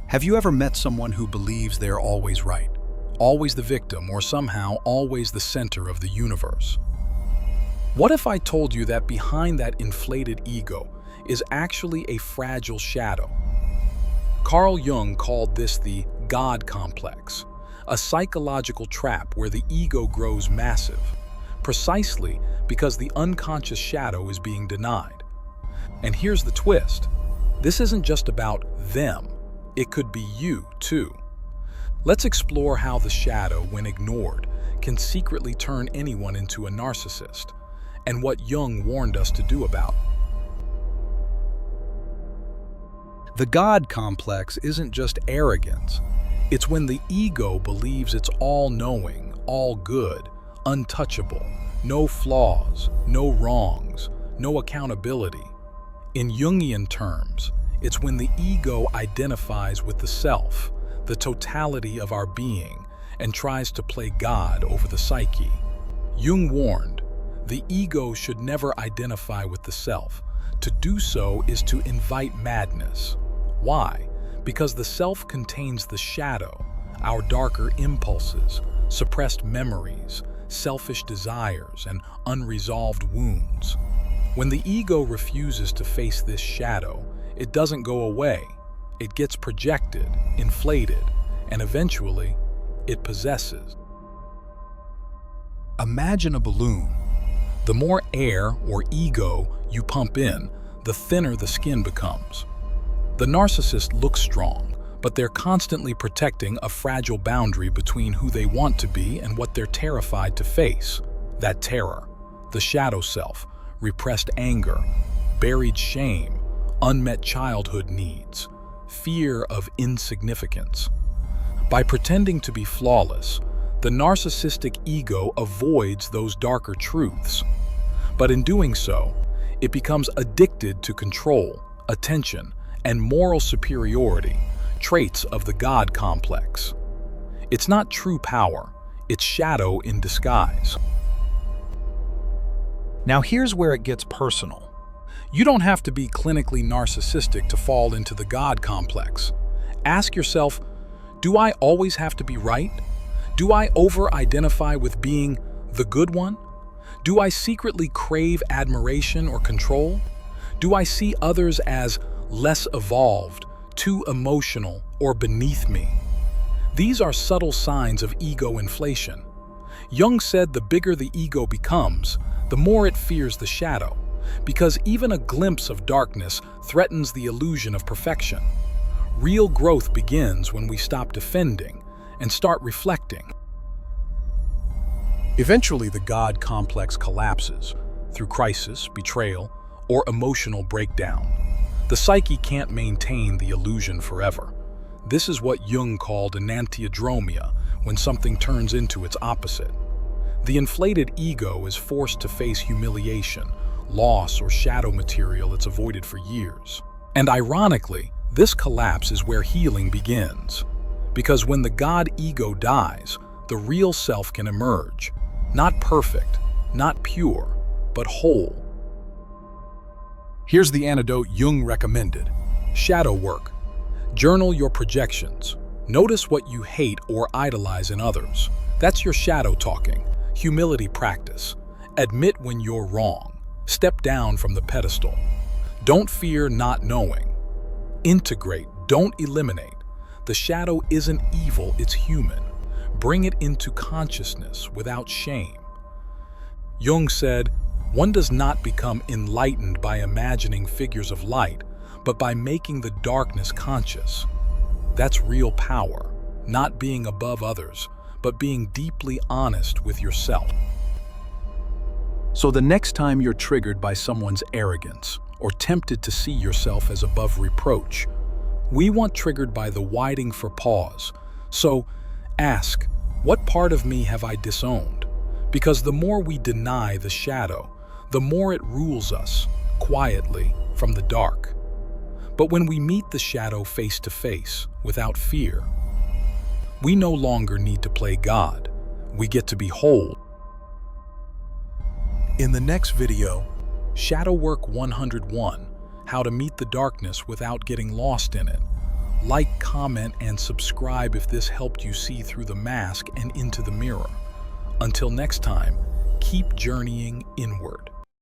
Have you ever met someone who believes they're always right, always the victim, or somehow always the center of the universe? What if I told you that behind that inflated ego is actually a fragile shadow? Carl Jung called this the God complex, a psychological trap where the ego grows massive, precisely because the unconscious shadow is being denied. And here's the twist. This isn't just about them. It could be you, too. Let's explore how the shadow, when ignored, can secretly turn anyone into a narcissist, and what Jung warned us to do about it. The God complex isn't just arrogance. It's when the ego believes it's all-knowing, all good, untouchable, no flaws, no wrongs, no accountability. In Jungian terms, it's when the ego identifies with the self, the totality of our being, and tries to play God over the psyche. Jung warned, the ego should never identify with the self. To do so is to invite madness. Why? Because the self contains the shadow, our darker impulses, suppressed memories, selfish desires, and unresolved wounds. When the ego refuses to face this shadow, it doesn't go away. It gets projected, inflated, and eventually, it possesses. Imagine a balloon. The more air or ego you pump in, the thinner the skin becomes. The narcissist looks strong, but they're constantly protecting a fragile boundary between who they want to be and what they're terrified to face. That terror, the shadow self, repressed anger, buried shame, unmet childhood needs, fear of insignificance. By pretending to be flawless, the narcissistic ego avoids those darker truths. But in doing so, it becomes addicted to control, attention, and moral superiority, traits of the God complex. It's not true power, it's shadow in disguise. Now here's where it gets personal. You don't have to be clinically narcissistic to fall into the God complex. Ask yourself, do I always have to be right? Do I over-identify with being the good one? Do I secretly crave admiration or control? Do I see others as less evolved, too emotional, or beneath me? These are subtle signs of ego inflation. Jung said the bigger the ego becomes, the more it fears the shadow, because even a glimpse of darkness threatens the illusion of perfection. Real growth begins when we stop defending and start reflecting. Eventually, the God complex collapses through crisis, betrayal, or emotional breakdown. The psyche can't maintain the illusion forever. This is what Jung called enantiodromia, when something turns into its opposite. The inflated ego is forced to face humiliation, loss, or shadow material it's avoided for years. And ironically, this collapse is where healing begins. Because when the God ego dies, the real self can emerge. Not perfect, not pure, but whole. Here's the antidote Jung recommended. Shadow work. Journal your projections. Notice what you hate or idolize in others. That's your shadow talking. Humility practice. Admit when you're wrong. Step down from the pedestal. Don't fear not knowing. Integrate, don't eliminate. The shadow isn't evil, it's human. Bring it into consciousness without shame. Jung said, one does not become enlightened by imagining figures of light, but by making the darkness conscious. That's real power, not being above others, but being deeply honest with yourself. So the next time you're triggered by someone's arrogance or tempted to see yourself as above reproach, we want triggered by the waiting for pause. So ask, what part of me have I disowned? Because the more we deny the shadow, the more it rules us, quietly, from the dark. But when we meet the shadow face to face, without fear, we no longer need to play God. We get to be whole. In the next video, Shadow Work 101, How to Meet the Darkness Without Getting Lost in It, Like, comment, and subscribe if this helped you see through the mask and into the mirror. Until next time, keep journeying inward.